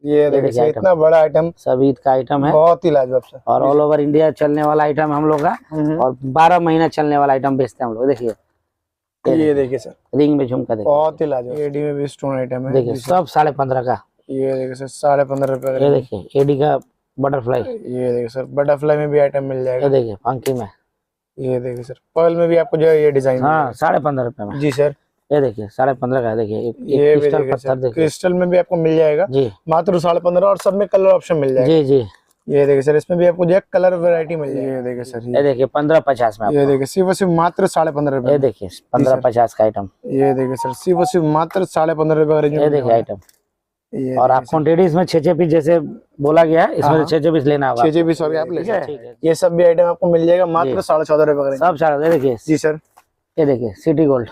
ये देखिए इतना बड़ा आइटम, सब ईद का आइटम है, बहुत ही लाजवाब सर। और ऑल ओवर इंडिया चलने वाला आइटम हम लोग का, और 12 महीना चलने वाला आइटम बेचते हैं हम लोग। देखिए ये देखिए सर, रिंग में झुमका देखिए, बहुत ही लाजवाब। एडी में भी स्टोन आइटम है, देखिए सब 15.5 का। ये देखिए सर 15.5 रुपए का। ये देखिए एडी का बटरफ्लाई, ये देखिए सर बटरफ्लाई में भी आइटम मिल जाएगा। ये देखिए पंखी में, ये देखिए सर पर्ल में भी आपको जो है ये डिजाइन, हाँ 15.5 रुपए में। जी सर। ये देखिए 15.5 का। देखिए ये क्रिस्टल पत्थर देखिए, क्रिस्टल में भी आपको मिल जाएगा जी, मात्र 15.5, और सब में कलर ऑप्शन मिल जाएगा। जी जी। ये देखिए सर, इसमें भी आपको जो है कलर वैरायटी मिल जाएगी। ये देखिए सर, ये देखिए 15.50 में। ये देखिए सिर्फ सिर्फ मात्र 15.5 रुपए। ये देखिए 15.50 का आइटम। ये देखिए सर सिर्फ सिर्फ मात्र 15.5 रुपए का रेंज। ये देखिए आइटम, और आप क्वांटिटी इसमें 6 पीस जैसे बोला गया है, इसमें 6 पीस लेना होगा। 6 पीस और आप ले ठीक है। ये सब भी आइटम आपको मिल जाएगा मात्र 14.5 रुपए का। सब 4। ये देखिए, जी सर। ये देखिए सिटी गोल्ड,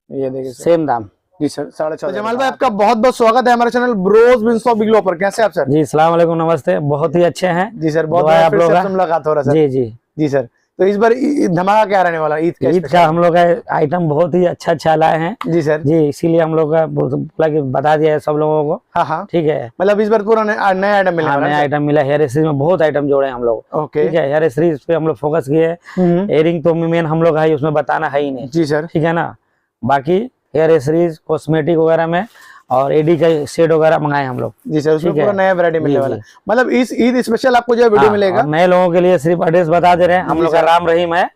ये देखिए सेम दाम जी सर 14.5। जमाल भाई आपका बहुत बहुत स्वागत है हमारे चैनल ब्रोज बिन शॉप बिग पर। कैसे आप सर? जी अस्सलाम वालेकुम, नमस्ते। बहुत ही अच्छे हैं जी सर, बहुत आप लोग मुलाकात हो रहा है सर। जी जी जी सर। तो इस बार धमाका क्या रहने वाला ईद का हम लोग का आइटम बहुत ही अच्छा लाए हैं। जी सर। जी, इसीलिए हम लोग का बोला कि बता दिया है सब लोगों को। हाँ हाँ ठीक है, मतलब इस बार पूरा नया आइटम मिला। नया आइटम मिला। हेयर एक्सरीज में बहुत आइटम जोड़े हैं हम लोग। ओके ठीक है, हेयर एक्सरीज पे हम लोग फोकस किए। इयरिंग तो मेन हम लोग है, उसमें बताना है ही नहीं। जी सर। ठीक है ना, बाकी हेयर एक्सरीज कॉस्मेटिक वगैरह में और एडी का सेट वगैरह मंगाए हम लोग। जी सर, उसमें पूरा नया वैरायटी मिलने वाला है। मतलब इस ईद स्पेशल आपको जो वीडियो मिलेगा। नए लोगों के लिए सिर्फ एड्रेस बता दे रहे हैं। हम लोग का राम रहीम है,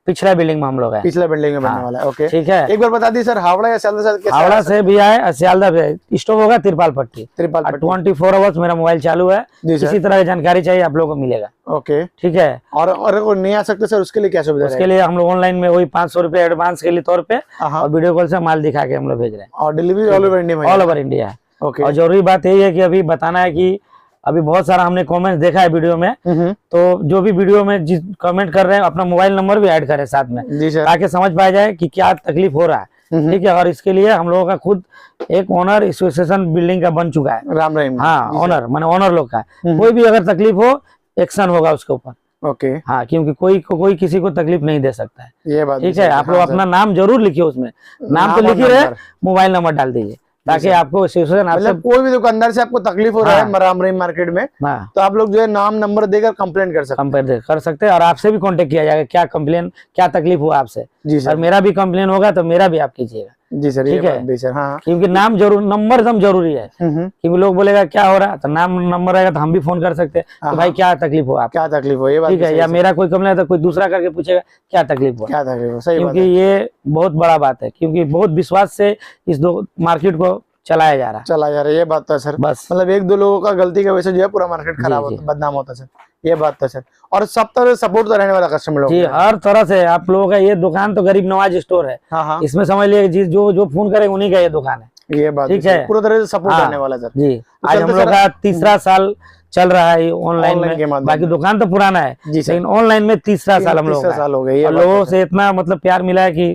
पिछला बिल्डिंग में हम लोग है। पिछला बिल्डिंग में बनने वाला है। ओके ठीक है, एक बार बता दी सर, हावड़ा या सियालदह से? हावड़ा से भी आए, सियालदह भी स्टॉप होगा तिरपाल पट्टी। 24 आवर्स मेरा मोबाइल चालू है। किसी तरह की जानकारी चाहिए आप लोगों को मिलेगा। ओके ठीक है। और अगर नहीं आ सकते सर, उसके लिए क्या सुविधा है? उसके लिए हम लोग ऑनलाइन में वही 500 रुपए एडवांस के लिए तौर पे, और वीडियो कॉल से माल दिखा के हम लोग भेज रहे हैं। और डिलीवरी ऑल ओवर इंडिया में? ऑल ओवर इंडिया है। ओके। और जरूरी बात यही है कि अभी बताना है कि अभी बहुत सारा हमने कमेंट्स देखा है वीडियो में, तो जो भी वीडियो में जिस कमेंट कर रहे हैं अपना मोबाइल नंबर भी ऐड करें साथ में, ताकि समझ पाया जाए कि क्या तकलीफ हो रहा है। ठीक है, और इसके लिए हम लोगों का खुद एक ओनर एसोसिएशन बिल्डिंग का बन चुका है, राम रहीम। हाँ, ओनर माने ओनर लोग का कोई भी अगर तकलीफ हो एक्शन होगा उसके ऊपर। ओके हाँ, क्योंकि कोई किसी को तकलीफ नहीं दे सकता है। ये बात ठीक है। आप लोग अपना नाम जरूर लिखिए, उसमें नाम तो लिखिए रहे, मोबाइल नंबर डाल दीजिए, ताकि आपको मतलब कोई भी दुकानदार से आपको तकलीफ हो रहा है राम रहीम मार्केट में, तो आप लोग जो है नाम नंबर देकर कंप्लेंट कर सकते हैं। और आपसे भी कांटेक्ट किया जाएगा, क्या कंप्लेन क्या तकलीफ हुआ आपसे। जी सर। और मेरा भी कंप्लेन होगा तो मेरा भी आप कीजिएगा। जी सर, ठीक है सर। हाँ, क्योंकि नाम जरूर, नंबर एकदम जरूरी है। क्योंकि लोग बोलेगा क्या हो रहा है, तो नाम नंबर रहेगा तो हम भी फोन कर सकते हैं कि भाई क्या तकलीफ हो, आप क्या तकलीफ हो, ये बात ठीक है। या मेरा कोई कंप्लेन है तो कोई दूसरा करके पूछेगा क्या तकलीफ हो, क्या तकलीफ हो। सही, क्योंकि ये बहुत बड़ा बात है, क्योंकि बहुत विश्वास से इस मार्केट को चलाया जा रहा है। ये बात तो सर, बस मतलब 1-2 लोगों का गलती की वजह से जो है पूरा मार्केट खराब होता है, बदनाम होता है सर। ये बात तो सर। और सब तरह सपोर्ट तो रहने वाला कस्टमर जी, हर तरह से आप लोगों का ये दुकान तो गरीब नवाज स्टोर है। हाँ। इसमें समझ लिया जो फोन करेगा उन्हीं का ये दुकान है। ये बात ठीक है, पूरा तरह से सपोर्ट रहने वाला सर। जी, आज हम लोग का 3रा साल चल रहा है ऑनलाइन में। बाकी दुकान तो पुराना है, लेकिन ऑनलाइन में 3रा साल हम लोग हो गए। लोगों से इतना मतलब प्यार मिला है कि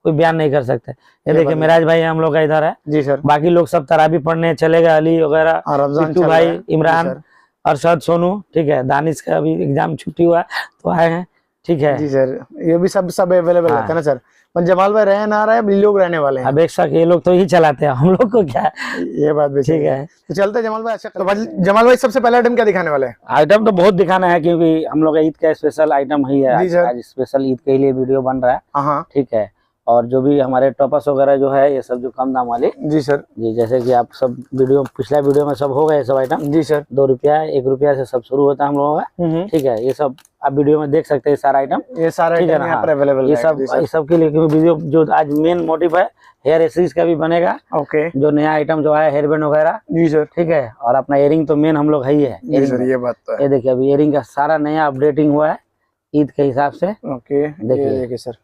कोई बयान नहीं कर सकते। ये देखिए मिराज भाई हम लोग का इधर है। जी सर। बाकी लोग सब तराबी पढ़ने चले गए, अली वगैरह, बिट्टू भाई, इमरान, अरशद, सोनू। ठीक है, दानिश का अभी एग्जाम छुट्टी हुआ तो आए हैं। ठीक है जी सर, ये भी सब अवेलेबल रहता है ना सर। जमाल भाई रहे ना रहे, लोग रहने वाले हैं। अब एक शक ये लोग तो ही चलाते हैं, हम लोग को क्या। ये बात भी ठीक है। तो चलते जमाल भाई। अच्छा तो जमाल भाई सबसे पहला आइटम क्या दिखाने वाले हैं? आइटम तो बहुत दिखाना है, क्योंकि हम लोग का ईद का स्पेशल आइटम ही है। आज स्पेशल ईद के लिए वीडियो बन रहा है। ठीक है, और जो भी हमारे टॉपर्स वगैरह जो है ये सब जो कम दाम वाले। जी सर। जी, जैसे कि आप सब पिछला वीडियो में सब हो गए सब आइटम। जी सर। 2 रुपया 1 रुपया से सब शुरू होता है हम लोगों का। ठीक है, ये सब आप वीडियो में देख सकते हैं सारा आइटम। ये सारा आइटम यहाँ पर अवेलेबल है। ये सब के लिए वीडियो जो आज मेन मोटिव है, हेयर एक्सरीज का भी बनेगा। ओके। जो नया आइटम जो है हेयर बैंड वगैरह। जी सर। ठीक है, और अपना इयरिंग तो मेन हम लोग है ही है। ये बात तो है। ये देखिए अभी इयरिंग का सारा नया अपडेटिंग हुआ है ईद के हिसाब से। ओके, देखिए सर।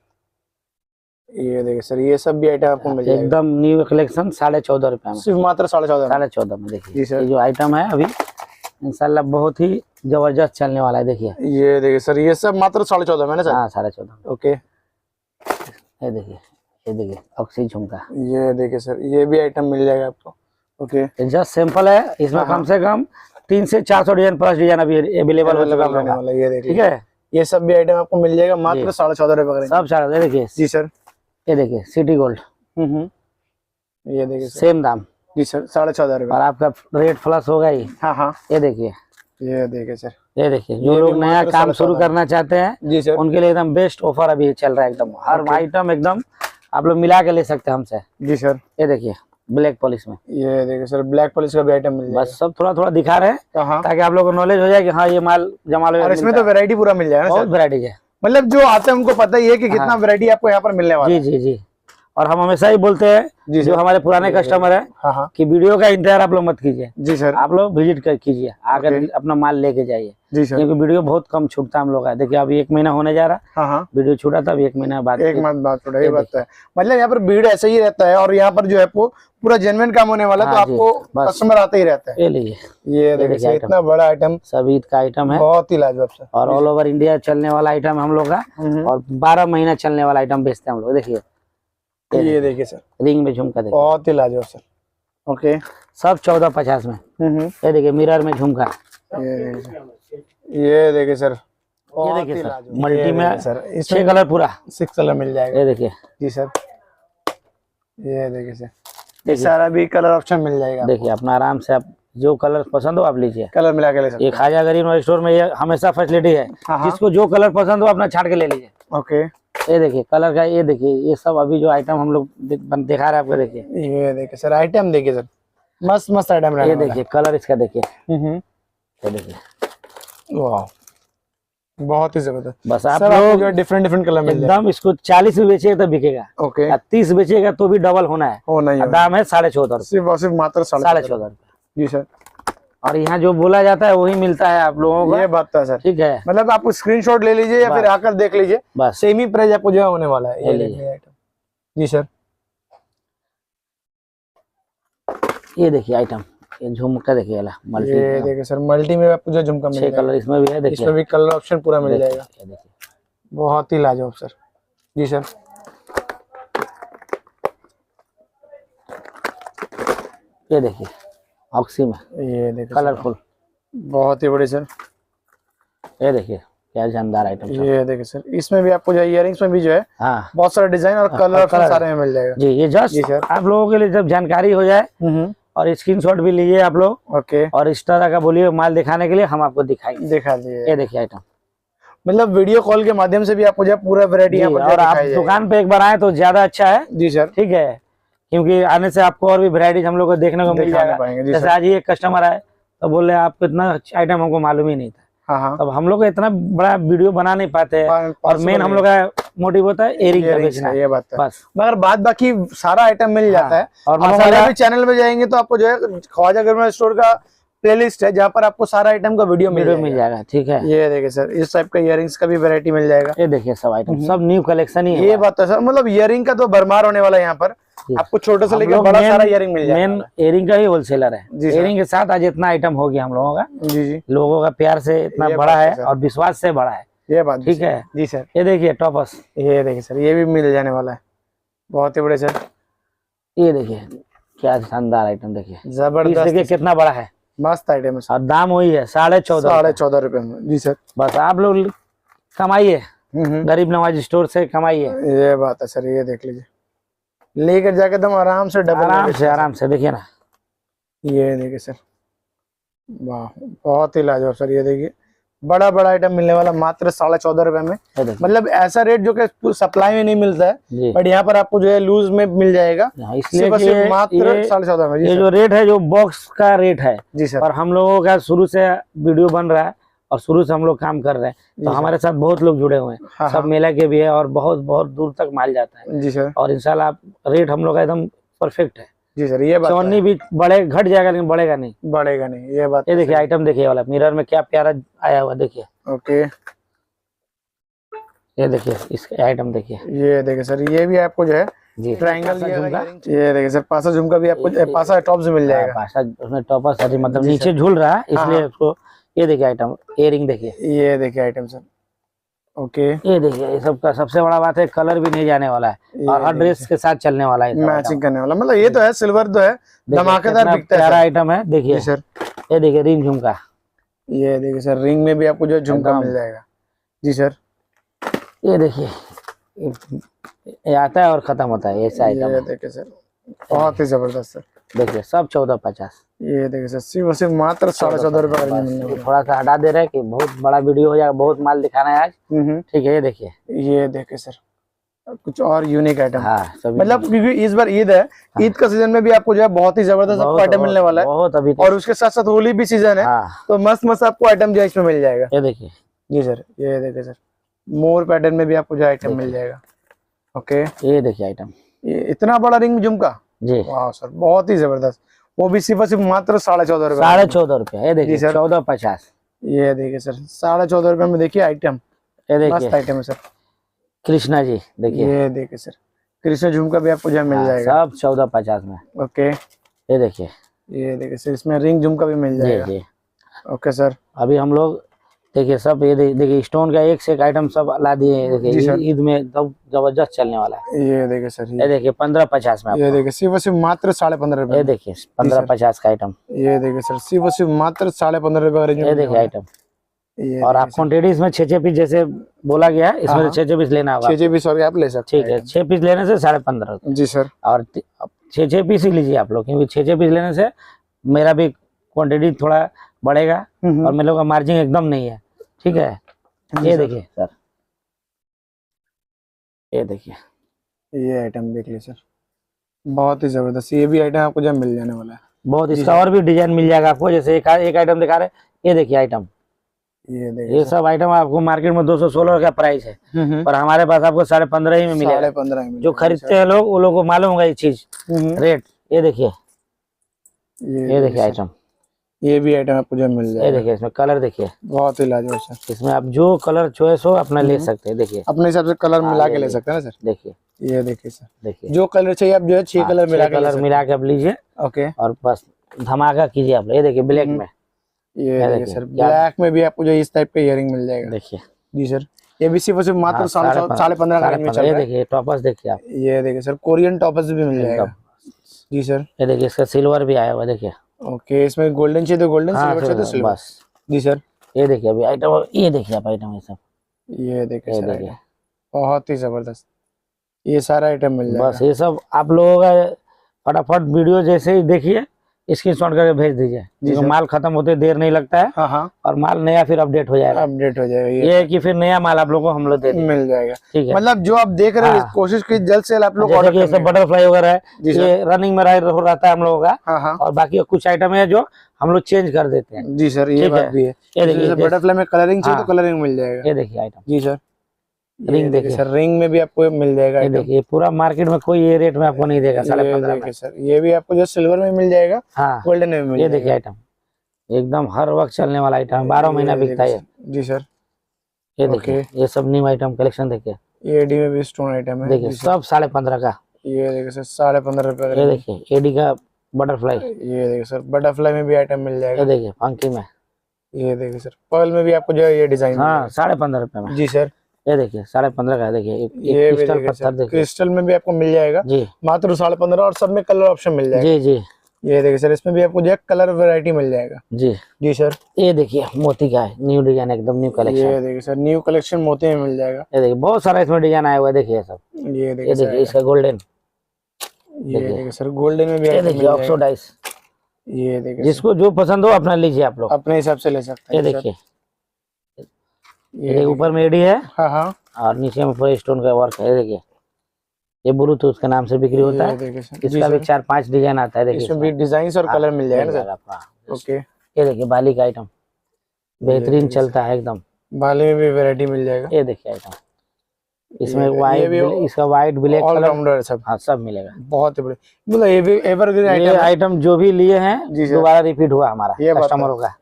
ये देखिए सर, ये सब भी आइटम आपको मिल जाएगा एकदम न्यू कलेक्शन 14.5 रुपए में, सिर्फ मात्र 14.5 में। देखिए ये जो आइटम है अभी इंशाल्लाह बहुत ही जबरदस्त चलने वाला है। देखिए ये देखिए सर, ये सब मात्र 14.5 में ना सर? हाँ, 14.5। ओके, ये देखिए ऑक्सी झुमका। ये देखिए सर, ये भी आइटम मिल जाएगा आपको। ओके, जस्ट सिंपल है, इसमें कम से कम 300 से 400 डिजाइन प्लस डिजाइन अभी अवेलेबल हो चुका है। ये देखिए, ठीक है, ये सब भी आइटम आपको मिल जाएगा मात्र 14.5 रुपए का। सब 14। देखिए जी सर, ये देखिए सिटी गोल्ड। ये देखिए सेम दाम जी सर 14,500 और आपका रेट प्लस होगा ही। हाँ हाँ ये देखिए सर, ये देखिए जो लोग नया काम शुरू करना चाहते हैं जी सर, उनके लिए एकदम बेस्ट ऑफर अभी चल रहा है। एकदम हर आइटम एकदम आप लोग मिला के ले सकते हैं हमसे। जी सर। ये देखिए ब्लैक पॉलिश में, ये देखिए सर ब्लैक पॉलिश का भी आइटम मिल जाएगा। बस सब थोड़ा थोड़ा दिखा रहे हैं हाँ, ताकि आप लोगों को नॉलेज हो जाए कि हाँ ये माल जमाल और इसमें तो वैरायटी पूरा मिल जाएगा ना बहुत सर? वैरायटी है, मतलब जो आते हैं उनको पता ही है कि कितना वैरायटी आपको यहाँ पर मिलने वाला है। जी जी जी। और हम हमेशा ही बोलते हैं जो हमारे पुराने कस्टमर है हाँ हाँ कि वीडियो का इंतजार आप लोग मत कीजिए। जी सर, आप लोग विजिट कीजिए, आकर अपना माल लेके जाइए। जी सर। क्योंकि वीडियो बहुत कम छूटता है हम लोग का। देखिए अभी 1 महीना होने जा रहा, हाँ हाँ वीडियो छूटा था, अभी 1 महीना बाद, 1 मंथ बाद थोड़ा ये बात है। मतलब यहाँ पर भीड़ ऐसा ही रहता है और यहाँ पर जो है वो पूरा जेन्युइन काम होने वाला है, तो आपको कस्टमर आते ही रहता है। ये देखिए इतना बड़ा आइटम, सब ईद का आइटम है, बहुत ही लाजवाब सर, और ऑल ओवर इंडिया चलने वाला आइटम है हम लोग का, और 12 महीना चलने वाला आइटम बेचते हैं हम लोग। देखिए ये देखिए सर रिंग में झुमका, देखिए बहुत ही लाजवाब सर। ओके, सब 1450 में। ये देखिए मिरर में झुमका, ये देखिए सर, ये देखिए सर मल्टी में सर 6 कलर पूरा 6 कलर मिल जाएगा। ये देखिए जी सर, ये देखिए सर, ये सारा भी कलर ऑप्शन मिल जाएगा। देखिए अपना आराम से आप जो कलर पसंद हो आप लीजिए, कलर मिला के ले सकते हैं। ये ख्वाजा गरीब स्टोर में ये हमेशा फैसिलिटी है, जिसको जो कलर पसंद हो अपना छाट के ले लीजिए। ओके, ये देखिए कलर का, ये देखिए ये सब अभी जो आइटम हम लोग दिखा रहे हैं आपको, देखिए ये देखिए सर आइटम, देखिए सर मस्त मस्त आइटम। ये देखिए कलर इसका, देखिए ये देखिए वाह बहुत ही जबरदस्त। बस आप लोग डिफरेंट कलर मिल एकदम इसको 40 भी बेचेगा तो बिकेगा। ओके, 30 बेचेगा तो भी डबल होना है, दाम है 14,500, सिर्फ मात्र 14,500 रुपये। जी सर, और यहाँ जो बोला जाता है वही मिलता है आप लोगों को। ये बात तो है सर, ठीक है। मतलब आप स्क्रीनशॉट ले लीजिए या फिर आकर देख लीजिए, बस सेम ही प्राइस आपको जो होने वाला है। ये आइटम, जी सर, ये देखिए आइटम, ये झुमका देखिए वाला मल्टी, ये देखिए सर मल्टी में आपको जो झुमका मिल 6 कलर इसमें भी है, देखिए इसमें भी कलर ऑप्शन पूरा मिल जाएगा। देखिए बहुत ही लाजवाब सर। जी सर, ये देखिए ऑक्सी में, ये देखिए कलरफुल, बहुत ही बड़े सर। ये देखिए क्या शानदार आइटम। ये देखिए सर, इसमें भी आपको जो इयरिंग्स में भी जो है हाँ बहुत सारा डिजाइन और कलर सारे में मिल जाएगा। जी, ये जस्ट आप लोगों के लिए जब जानकारी हो जाए और स्क्रीनशॉट भी लीजिए आप लोग। ओके, और इस तरह का बोलिए माल दिखाने के लिए हम आपको दिखाएंगे, दिखा दिए। ये देखिए आइटम, मतलब वीडियो कॉल के माध्यम से भी आपको जो पूरा वैरायटी यहाँ पर, और आप दुकान पे एक बार आए तो ज्यादा अच्छा है। जी सर, ठीक है, क्योंकि आने से आपको और भी वैरायटीज हम लोग को देखने को मिल जाएगा। जैसे आज ये कस्टमर आए तो बोले आपको इतना आइटम हमको मालूम ही नहीं था। हाँ, तब हम लोग इतना बड़ा वीडियो बना नहीं पाते हैं, और मेन हम लोग का मोटिव होता है एयरिंग का बेचना। ये बात है, बस मगर बाद बाकी सारा आइटम मिल जाता है। और हमारे भी चैनल में जाएंगे तो आपको जो है ख्वाजा गरीब स्टोर का प्लेलिस्ट है, जहाँ पर आपको सारा आइटम का वीडियो मिल जाएगा। ठीक है, ये देखिए सर इस टाइप का इयरिंग्स का भी वैरायटी मिल जाएगा। ये देखिए सब आइटम सब न्यू कलेक्शन ही है। ये बात है सर, मतलब इयरिंग का तो भरमार होने वाला है यहाँ पर, आपको छोटे से लेकर बड़ा सारा इयरिंग मिल जाएगा। मेन इयरिंग का ही होलसेलर है। इयरिंग के साथ आज इतना आइटम हो गया हम लोगों का। जी जी, लोगों का प्यार से इतना बड़ा है और विश्वास से बड़ा है। ये बात ठीक है। जी सर, ये देखिए टॉपर्स, ये देखिए सर ये भी मिल जाने वाला है, बहुत ही बड़े सर। ये देखिए क्या शानदार आइटम, देखिए जबरदस्त, देखिए कितना बड़ा है, मस्त आइटम है और दाम वही है 14.5 रुपए में। जी सर, बस आप लोग कमाइए, गरीब नवाज स्टोर से कमाइए। ये बात है सर, ये देख लीजिए, लेकर जाके एकदम आराम से डबल आराम से देखिए ना। ये देखिए सर, वाह बहुत ही लाजवाब सर। ये देखिए बड़ा बड़ा आइटम मिलने वाला मात्र 14.5 रुपए में। मतलब ऐसा रेट जो कि सप्लाई में नहीं मिलता है, बट यहाँ पर आपको जो है लूज में मिल जाएगा, इसलिए मात्र 14.5 में। ये जो रेट है जो बॉक्स का रेट है जी सर, और हम लोगों का शुरू से वीडियो बन रहा है और शुरू से हम लोग काम कर रहे हैं, तो हमारे साथ बहुत लोग जुड़े हुए हैं। सब मेला के भी है और बहुत बहुत दूर तक माल जाता है। जी सर, और इंशाल्लाह रेट हम लोग का एकदम परफेक्ट है। जी सर, ये बात चौनी भी घट जाएगा लेकिन बढ़ेगा नहीं। ये बात। ये देखिए आइटम देखिए वाला मिरर में क्या प्यारा आया हुआ, देखिए। ओके, ये देखिए इसका आइटम देखिए। ये देखिए सर, ये भी आपको जो है ट्रायंगल झुमका। ये देखिए सर, पासा झुमका भी आपको पासा टॉप से मिल जाएगा। पासा उसमें टॉपर सारी मतलब नीचे झूल रहा है इसलिए उसको। ये देखिए आइटम इयरिंग देखिए। ये देखिए आइटम सर। ओके, ये देखिए ये सब का सबसे बड़ा बात है कलर भी नहीं जाने वाला है और हर ड्रेस के साथ चलने वाला है, मैचिंग करने वाला। मतलब ये तो है सिल्वर तो है, धमाकेदार बिकता है। प्यारा आइटम है देखिए सर। ये देखिए रिंग झुमका। ये देखिए सर, रिंग में भी आपको जो झुमका मिल जाएगा। जी सर, ये देखिए ये आता है और खत्म होता है, ऐसा आइटम। ये देखिए सर, बहुत ही जबरदस्त सर। देखिए सब 1450। ये देखिए सर सिर्फ मात्र 14.5 रुपए का रेंज में। थोड़ा सा हटा दे रहे हैं कि बहुत बड़ा वीडियो हो जाएगा, बहुत माल दिखाना है आज। ठीक है, ये देखिए, ये देखिए सर कुछ और यूनिक आइटम। हाँ, मतलब क्योंकि इस बार ईद है, ईद का सीजन में भी आपको जो है बहुत ही जबरदस्त आपको आइटम मिलने वाला है। बहुत अभी और उसके साथ साथ होली भी सीजन है, तो मस्त मस्त आपको आइटम जो है इसमें मिल जाएगा। ये देखिए जी सर, ये देखिए सर मोर पैटर्न में भी आपको जो आइटम मिल जाएगा। ओके, ये देखिए आइटम, ये इतना बड़ा रिंग झुमका जी, वाह सर बहुत ही जबरदस्त, वो भी सिर्फ मात्र 14.5 रुपए। 14.5 रुपया। ये देखिए 1450। ये देखिए सर 14.5 रुपए में देखिए आइटम, ये देखिए मस्त आइटम है सर। कृष्णा जी देखिए, ये देखिए सर कृष्ण झुमका भी आपको जो मिल जाएगा सब 1450 में। ओके, ये देखिए, ये देखिए सर इसमें रिंग झुमका भी मिल जाएगा। जी। ओके सर, अभी हम लोग देखिए सब ये देखिए स्टोन का एक से एक आइटम सब ला दिए हैं। देखिए ईद में तब जबरदस्त चलने वाला है। ये देखिए सर, ये देखिए 1550 में। ये देखिए सिर्फ मात्र 15.5 रुपए। ये देखिए 1550 का आइटम। ये देखिए सर सिर्फ मात्र 15.5 रुपए का रेंज। ये देखिए आइटम, और आप क्वांटिटी इसमें 6 पीस जैसे बोला गया है, इसमें 6 पीस लेना होगा। 6 पीस और आप ले सकते हैं। ठीक है, 6 पीस लेने से 15.5। जी सर, और 6 पीस ही लीजिए आप लोग, क्योंकि 6 पीस लेने से मेरा भी क्वांटिटी थोड़ा बढ़ेगा और मेरे लोग का मार्जिन एकदम नहीं है। ठीक है, ये देखिए सर, ये देखिए ये आइटम देख लीजिए सर बहुत ही जबरदस्त, ये भी आइटम आपको जब मिल जाने वाला है बहुत। इसका और भी डिजाइन मिल जाएगा आपको, जैसे एक आइटम दिखा रहे हैं। ये देखिए आइटम, ये देखिए ये सब आइटम आपको मार्केट में 216 का प्राइस है, पर हमारे पास आपको 15.5 ही में मिलेगा। 15.5 में जो खरीदते हैं लोग, वो लोग को मालूम होगा ये चीज रेट। ये देखिए, ये देखिए आइटम, ये भी आइटम आपको जो मिल जाएगा। ये देखिए, इसमें कलर देखिए बहुत ही लाजवाब सर, इसमें आप जो कलर चॉइस हो अपना ले सकते हैं। देखिए अपने हिसाब से कलर मिला के ले सकते हैं ना सर। देखिए, ये देखिए सर, देखिए जो कलर चाहिए आप जो है 6 कलर मिला के आप लीजिए। ओके, और बस धमाका कीजिए आप। ये देखिए ब्लैक में, ये देखिए सर ब्लैक में भी आपको जो इस टाइप का इयरिंग मिल जाएगा। देखिए जी सर, ये भी सिर्फ मात्र 15.5 का रेंज में चल रहा है। ये देखिए टॉपर्स देखिए आप, ये देखिए सर कोरियन टॉपर्स भी मिल जाएगा। जी सर, ये देखिए इसका सिल्वर भी आया हुआ देखिए। ओके, इसमें गोल्डन चाहिए तो गोल्डन, सिल्वर चाहिए तो सिल्वर। बस जी सर, ये देखिए अभी आइटम, ये देखिए आप आइटम, ये सब ये देखिए सर आइटम बहुत ही जबरदस्त, ये सारा आइटम मिल जाएगा। बस ये सब आप लोगों का फटाफट वीडियो जैसे ही देखिए स्क्रीनशॉट करके भेज दीजिए, क्योंकि माल खत्म होते देर नहीं लगता है। हाँ, और माल नया फिर अपडेट हो जाएगा। ये है कि फिर नया माल आप लोगों को हम लोग मिल जाएगा। ठीक है, मतलब जो आप देख रहे हैं कोशिश की जल्द से जल्द आप लोग ऑर्डर करें। बटरफ्लाई वगैरह है, ये रनिंग में रहता है हम लोगों का। और बाकी कुछ आइटम है जो हम लोग चेंज कर देते हैं। जी सर, ये बात भी है। ये देखिए बटरफ्लाई में कलरिंग चाहिए तो कलरिंग मिल जाएगा। ये देखिए आइटम, जी सर, रिंग देखिए सर, रिंग में भी आपको मिल जाएगा। ये देखिए पूरा मार्केट में कोई ये रेट में आपको नहीं देगा। 15.5 में सर ये भी आपको जो सिल्वर में मिल जाएगा, हाँ गोल्डन में मिल ये देखिए आइटम एकदम हर वक्त चलने वाला आइटम, 12 महीना बिकता है। जी सर, ये देखिए ये सब न्यू आइटम कलेक्शन देखिए। एडी में भी स्टोन आइटम है देखिए, सब 15.5 का। ये देखिए सर 15.5 रुपए का। ये देखिए एडी का बटरफ्लाई। ये देखिए सर बटरफ्लाई में भी आइटम मिल जाएगा। ये देखिए फंकी में। ये देखिए सर पर्ल में भी आपको जो है ये डिजाइन, हाँ 15.5 रुपए में। जी सर, ये देखिए 15.5 का। देखिए ये क्रिस्टल पत्थर देखिए, क्रिस्टल में भी आपको मिल जाएगा जी, मात्र 15.5। और सब में कलर ऑप्शन मिल जाएगा। जी जी। ये देखिए सर इसमें भी आपको जो है कलर वैरायटी मिल जाएगा। जी जी सर, ये देखिए मोती का है, न्यू डिजाइन एकदम न्यू कलेक्शन। ये देखिए सर न्यू कलेक्शन मोती में मिल जाएगा। ये देखिए बहुत सारा इसमें डिजाइन आया हुआ है। देखिए सब, ये ये देखिए इसका गोल्डन। ये देखिए सर गोल्डन में भी ये देखिए ऑक्सीडाइज। ये देखिए जिसको जो पसंद हो अपना लीजिए आप लोग, अपने हिसाब से ले सकते हैं। ये देखिए, ये ऊपर में एडी है, हाँ, और नीचे में पूरा स्टोन का वर्क है। देखिए ये ब्लूटूथ के नाम से बिक्री होता है। इसका भी 4-5 डिजाइन आता है। देखिए इसमें भी डिजाइन और कलर मिल जाएगा ना सर। ओके, ये देखिए बाली का आइटम बेहतरीन चलता है एकदम। बाली में भी वैरायटी मिल जाएगा। ये देखिए आइटम, इसमें वाइट, इसका वाइट ब्लैक कलर सब, हाँ सब मिलेगा। बहुत ही बढ़िया, मतलब ये भी एवरग्रीन आइटम। आइटम जो भी लिए हैं दोबारा रिपीट हुआ हमारा कस्टमरों का।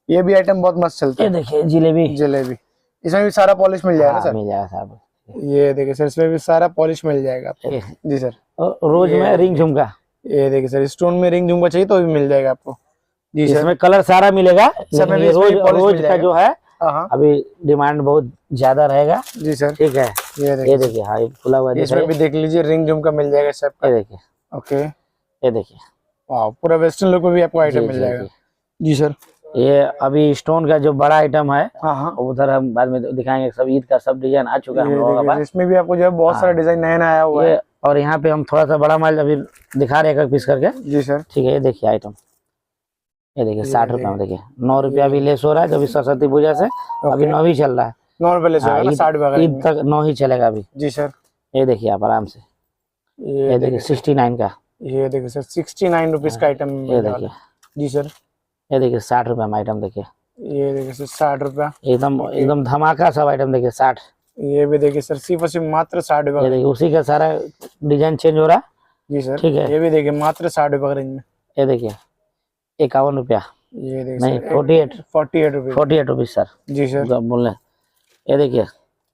ये भी आइटम बहुत मस्त चलता है। ये देखिए जलेबी, इसमें भी सारा पॉलिश मिल जाएगा सर। मिल जाएगा साहब। ये देखिए सर इसमें भी सारा पॉलिश मिल जाएगा आपको। जी सर, रोज में रिंग झुमका। ये देखिए सर स्टोन में रिंग झुमका चाहिए तो भी मिल जाएगा आपको। जी सर, इसमें कलर सारा मिलेगा। रोज का जो है अभी डिमांड बहुत ज्यादा रहेगा। जी सर, ठीक है। ये देखिए हाँ खुला हुआ, इसमें भी देख लीजिए रिंग झुमका मिल जाएगा सब। ये देखिए, ओके, ये देखिए वाह पूरा वेस्टर्न लुक में भी आपको आइटम मिल जाएगा। जी सर, ये अभी स्टोन का जो बड़ा आइटम है, उधर हम बाद में दिखाएंगे। सब ईद का सब डिजाइन आ चुका है हम लोगों का। इसमें भी आपको जो है बहुत सारा डिजाइन नया नया आया हुआ है। और यहाँ पे हम थोड़ा सा बड़ा माल अभी दिखा रहे हैं एक पीस करके। जी सर। ठीक है, ये देखिए आइटम, ये देखिए 60 रुपए में देखिए 9 रुपया भी लेस हो रहा है, जब सरस्वती पूजा से अभी 9 ही चल रहा है। 9 रुपए लेस होगा, 60 रुपए ईद तक 9 ही चलेगा अभी। जी सर। ये देखिए आप आराम से, ये देखिए 69 का, ये देखिए सर 69 रुपीज का आइटम। ये देखिए जी सर। ये देखिए 60 रुपए में आइटम देखिए, ये देखिए सर 60 रुपया, एकदम धमाका सब आइटम देखिए 60। ये भी देखिए सर सिर्फ और सिर्फ मात्र 60 रुपए। ये देखिए उसी का सारा डिजाइन चेंज हो रहा है। जी सर। ठीक है, ये भी देखिए मात्र 60 रुपए रेंज में। ये देखिए 51 रुपया, ये देखिए नहीं 48 रुपीज। 48 rupees sir. जी सर। बोल रहे, ये देखिए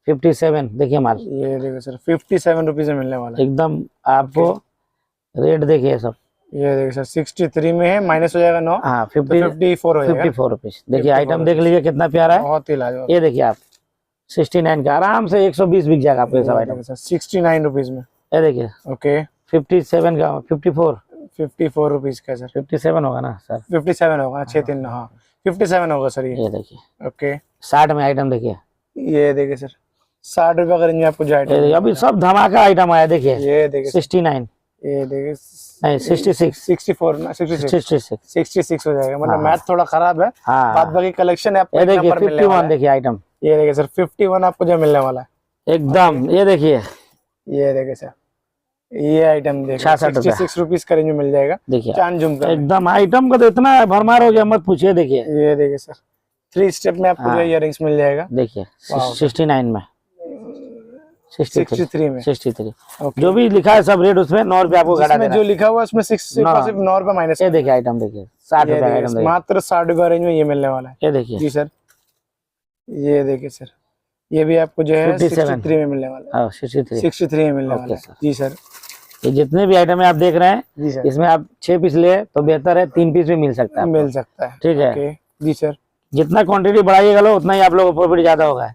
57 देखिए माल, ये देखिए सर 57 रुपीज में मिलने वाला है एकदम आपको। रेट देखिए सब, ये देखिए सर 63 में है, माइनस हो जाएगा 9। हाँ 54 हो जाएगा। 54 रुपीज देखिए। आइटम देख लीजिए कितना प्यारा है, बहुत ही लाजवाब। ये देखिए आप 69 का आराम से 120 बिक जाएगा आपको सब आइटम। 69 रुपीज में। ये देखिए ओके। 57 का 54 रुपीज का सर। 57 होगा ना सर? 57 होगा, 6-3 हाँ 57 होगा सर। ये देखिए ओके। 60 में आइटम देखिए, ये देखिए सर 60 रुपए का रेंज में आपको जो आइटम, अभी सब धमाका आइटम आया देखिए। ये देखिए 69, ये देखिए नहीं 66, 64 ना 66 66 हो जाएगा। मतलब मैथ थोड़ा खराब है। हाँ। बाद बाकी कलेक्शन है आपको। ये देखिए 51 देखिए आइटम, ये देखिए सर 51 आपको जो मिलने वाला है एकदम। ये देखिए, ये देखिए सर ये आइटम देखिए 66 रुपीज का रेंज में मिल जाएगा। देखिए चांद झुमका एकदम आइटम का तो इतना भरमार हो गया मत पूछिए। देखिए ये देखिए सर 3 स्टेप में आपको जो इयररिंग्स मिल जाएगा। देखिए 69 में, 63 में, 63 जो भी लिखा है सब रेट उसमें 9 रुपए आपको घटा देना। जो लिखा हुआ है उसमें सिर्फ 9 रुपए माइनस। ये देखिए आइटम देखिए 60 रुपए का आइटम, मात्र 60 रुपए रेंज में ये मिलने वाला है। ये देखिए। जी सर। ये देखिए सर ये भी आपको जो है 63 में मिलने वाला है। 63 में मिलने वाला है। जी सर। ये जितने भी आइटम है आप देख रहे हैं, जी सर, इसमें आप 6 पीस ले तो बेहतर है, 3 पीस भी मिल सकता है, मिल सकता है। ठीक है। जी सर। जितना क्वांटिटी बढ़ाइएगा लो उतना ही आप लोगों को प्रॉफिट ज्यादा होगा।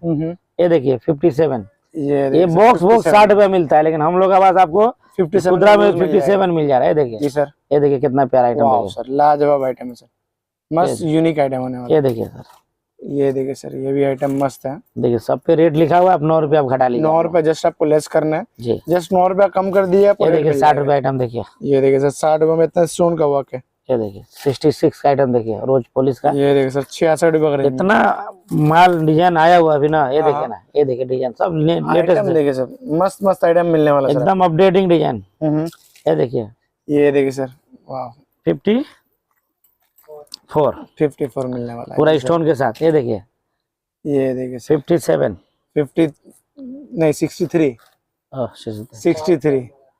ये देखिए 57, ये बॉक्स 60 रुपए मिलता है, लेकिन हम लोग के पास आपको 57 खुदरा में 57 मिल जा रहा है। देखिए। जी सर। ये देखिए कितना प्यारा आइटम सर, लाजवाब आइटम है सर, मस्त यूनिक आइटम होने वाला है। ये देखिए सर, ये देखिए सर ये भी आइटम मस्त है। देखिए सब पे रेट लिखा हुआ है, आप 9 रुपए आप घटा लीजिए। 9 रुपए जस्ट आपको लेस करना है जी, जस्ट 9 रुपया कम कर दिया। ये देखिए 60 रुपए आइटम देखिए। ये देखिए सर 60 रुपए में इतना स्टोन का वर्क है। ये देखिए 66 का आइटम देखिए, रोज पॉलिश का। ये देखिए सर 66 रुपए का इतना माल डिजाइन आया हुआ अभी ना। ये देखिए ना, ये देखिए डिजाइन सब लेटेस्ट देखिए सर, मस्त मस्त आइटम मिलने वाला है, एकदम अपडेटिंग डिजाइन। ये देखिए, ये देखिए सर वाह 54 मिलने वाला है पूरा स्टोन के साथ। ये देखिए, ये देखिए 57 50 नहीं 63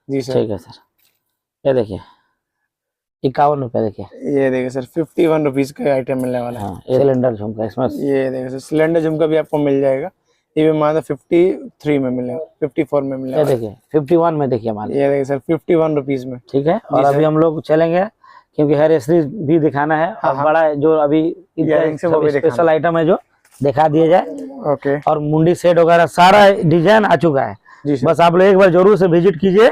जी सर। ठीक है सर। ये देखिए 51 रुपए देखिए। ये देखिए सर 51 रुपीज का आइटम मिलने वाला है। ये सिलेंडर झुमका इसमें। ये देखिए सर सिलेंडर झुमका भी आपको मिल जाएगा। ये भी मान 53 में मिलेगा, 54 में मिलेगा। ये देखिए 51 में देखिए मान। ये देखिए सर 51 रुपीज में। ठीक है। और अभी हम लोग चलेंगे क्योंकि हेयर एक्सेसरीज भी दिखाना है। और बड़ा जो अभी स्पेशल आइटम है जो दिखा दिया जाए। ओके। और मुंडी सेट वगैरह सारा डिजाइन आ चुका है। बस आप लोग एक बार जरूर से विजिट कीजिए।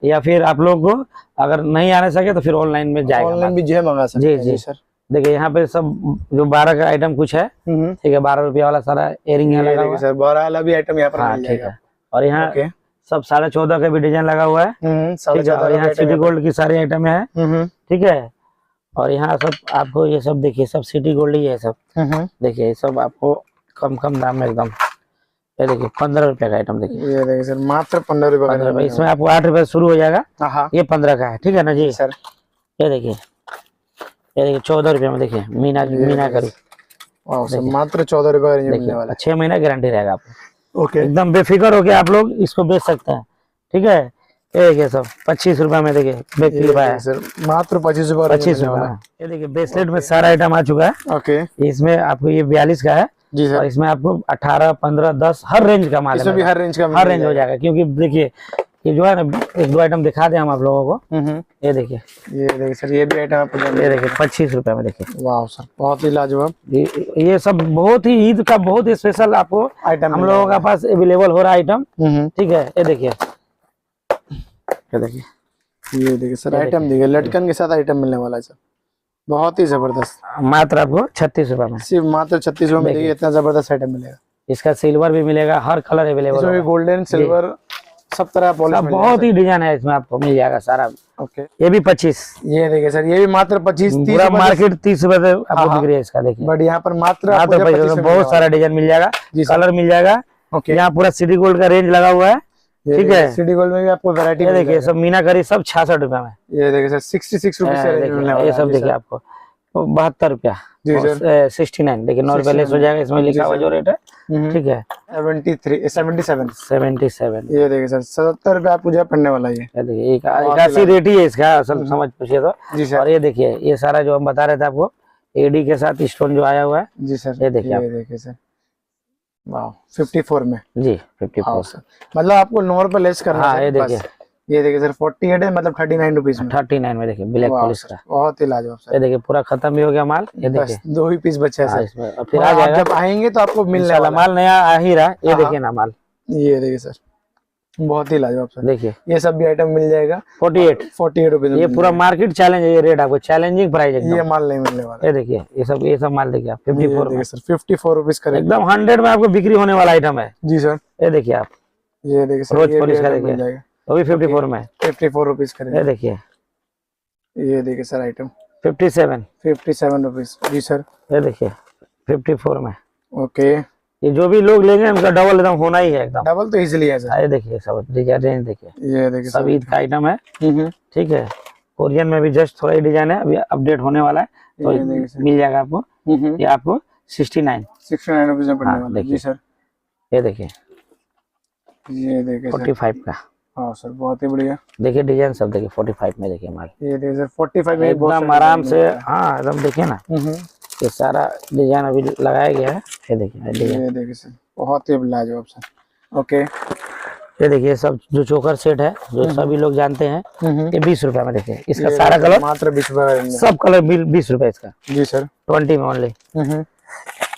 या फिर आप लोग को अगर नहीं आने सके तो फिर ऑनलाइन में जाएगा, ऑनलाइन भी जो मंगा सकते हैं। जी सर। देखिए यहाँ पे सब जो 12 का आइटम कुछ है, ठीक है, 12 रुपया वाला सारा एयरिंग है लगा हुआ है सर। 12 वाला भी आइटम यहाँ पर मिल जाएगा। ठीक है। और यहाँ सब 14.5 का भी डिजाइन लगा हुआ है। और यहाँ सिटी गोल्ड की सारी आइटम है। ठीक है। और यहाँ सब आपको ये सब देखिए, सब सिटी गोल्ड ही है सब। देखिए ये सब आपको कम दाम में एकदम। ये देखिए 15 रुपए का आइटम देखिए। ये देखिए सर मात्र 15 रुपए। इसमें आपको 8 रुपए शुरू हो जाएगा। ये 15 का है, ठीक है ना जी सर। ये देखिए 14 रुपए में देखिए मीना करी। मात्र 14 रुपए मिलने वाला है। 6 महीना गारंटी रहेगा आपको। ओके। एकदम बेफिक्र होके आप लोग इसको बेच सकते हैं। ठीक है। ये देखिए सब 25 रुपए में देखिए सर, मात्र 25 रुपए। ये देखिए ब्रेसलेट में सारा आइटम आ चुका है। ओके। इसमें आपको ये 42 का है जी सर। और इसमें आपको 18, 15, 10 हर रेंज का माल है। इसमें भी हर रेंज हो जाएगा। क्योंकि देखिए ये जो है ना, 1-2 आइटम दिखा दें हम आप लोगों को। ये देखिए, ये देखिए सर ये भी आइटम आपको ये देखिए 25 रुपए में देखिए। वाह सर बहुत ही लाजवाब। ये सब बहुत ही ईद का बहुत ही स्पेशल आपको आइटम हम लोगों के पास अवेलेबल हो रहा है आइटम। ठीक है। ये देखिए, ये देखिए सर आइटम देखिए, लटकन के साथ आइटम मिलने वाला है सर, बहुत ही जबरदस्त। मात्र आपको 36 रुपए में, सिर्फ मात्र 36 रुपए में देखिए इतना जबरदस्त आइटम मिलेगा। इसका सिल्वर भी मिलेगा, हर कलर अवेलेबल है। गोल्डन, सिल्वर, सब तरह पॉलिश सब बहुत ही डिजाइन है इसमें, आपको मिल जाएगा सारा। ओके, ये भी 25। ये देखिए सर, ये भी मात्र 25। पूरा मार्केट 30 रुपए से आपको बिक रही है इसका, देखिए। बट यहाँ पर मात्र बहुत सारा डिजाइन मिल जाएगा, कलर मिल जाएगा। ओके, यहाँ पूरा सिटी गोल्ड का रेंज लगा हुआ है, ठीक है। सिटी गोल्ड में भी आपको वैरायटी देखिए सब मीनाकारी, सब 66 रुपए में। ये देखिए सर 66 रुपीज। ये सब देखिए आपको 72 रुपया जी सर। 69 देखिए 9 रुपए लेस हो जाएगा, इसमें लिखा हुआ जो रेट है, ठीक है। 77। ये देखिए सर 77 रुपए आपको जो पड़ने वाला है। ये देखिए एकासी रेट ही है इसका, असल समझ पूछिए तो जी सर। और ये देखिए ये सारा जो हम बता रहे थे आपको, एडी के साथ स्टोन जो आया हुआ है जी सर। ये देखिए सर, वाह 54 में जी, 54 सर। मतलब आपको 9 रुपए लेस करना है। ये देखिए सर 48 है, मतलब 39 रुपीज में। 39 में देखिए ब्लैक पॉलिश का, बहुत ही लाजवाब सर। ये देखिए पूरा खत्म भी हो गया माल, ये देखिए 2 ही पीस बचे हैं इसमें। और फिर आ जाएगा, जब आएंगे तो आपको मिलने वाला माल नया आ ही रहा। ये देखिए ना माल, ये देखिए सर बहुत ही लाजवाब सर। देखिए ये सब भी आइटम मिल जाएगा 48 रुपीज। ये पूरा मार्केट चैलेंज है, ये रेट आपको चैलेंजिंग प्राइस है। ये माल नहीं मिलने वाला। ये देखिए ये सब माल देखिए आप 54 में सर, 54 रुपीज का एकदम 100 में आपको बिक्री होने वाला आइटम है जी सर। ये देखिए आप, ये देखिए सर रोज पॉलिश का देखिए, वो भी 54 में 54 रुपीज का। ये देखिए, ये देखिए सर आइटम 57 रुपीज जी सर। ये देखिए 54 में। ओके, ये जो भी लोग लेंगे उनका डबल एकदम होना ही है, एकदम डबल तो इजीली है सर। ये देखिए सब डिजाइन रेंज देखिए, ये देखिए सब ईद का आइटम है, ठीक है। कोरियन में भी जस्ट थोड़ा ही डिजाइन है, अभी अपडेट होने वाला है, तो मिल जाएगा आपको। ये आपको 69 रुपीज में पड़ने वाला है जी सर। ये देखिए 45 का। हाँ सर बहुत ही बढ़िया। देखिए डिजाइन सब देखिए 45 में देखिए माल। ये देखिए सर 45 में एकदम आराम से, हाँ एकदम देखिए ना, ये सारा डिजाइन अभी लगाया गया है। ये देखिए सर बहुत ही लाजवाब सर। ओके, ये देखिए सब जो चोकर सेट है जो सभी लोग जानते हैं, ये 20 रुपए में। देखिए इसका सारा कलर मात्र 20 रुपए, सब कलर 20 रुपए इसका जी सर। 20 में ओनली।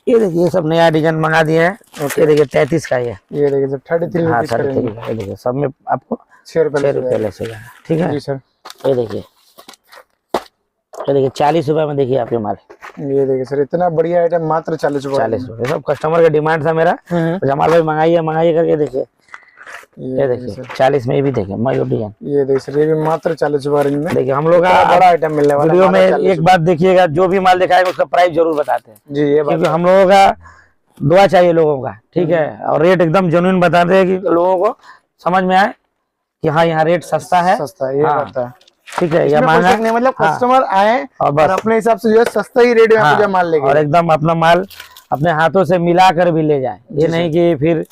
ये देखिए ये सब नया डिजाइन मंगा दिए हैं। ये देखिए 33 का ये देखिए सर 33 हाँ 33 का। ये देखिए सब में आपको 6 रुपए लेस हो जाएगा, ठीक है जी सर। ये देखिए 40 रुपए में देखिए आपके माल। ये देखिए सर इतना बढ़िया आइटम मात्र 40 रुपए। सब कस्टमर का डिमांड था मेरा, जमाल भाई मंगाइए करके। देखिए ये देखिए 40 में ये भी देखिए मयूर डिजाइन। ये देखिए सर ये भी मात्र 40 रुपए में। देखिए हम लोग का बड़ा आइटम मिलने वाला है वीडियो में। एक बात देखिएगा, जो भी माल दिखाएगा उसका प्राइस जरूर बताते हैं जी, ये क्योंकि हम लोगों का दुआ चाहिए लोगों का, ठीक है। और रेट एकदम जेन्युइन बताते हैं कि लोगों को समझ में आए कि हाँ यहाँ रेट सस्ता है, ये बात है, ठीक है। या महंगा नहीं, मतलब कस्टमर आए और अपने हिसाब से जो है सस्ता ही रेट में माल लेके और एकदम अपना माल अपने हाथों से मिला कर भी ले जाए। ये नहीं कि फिर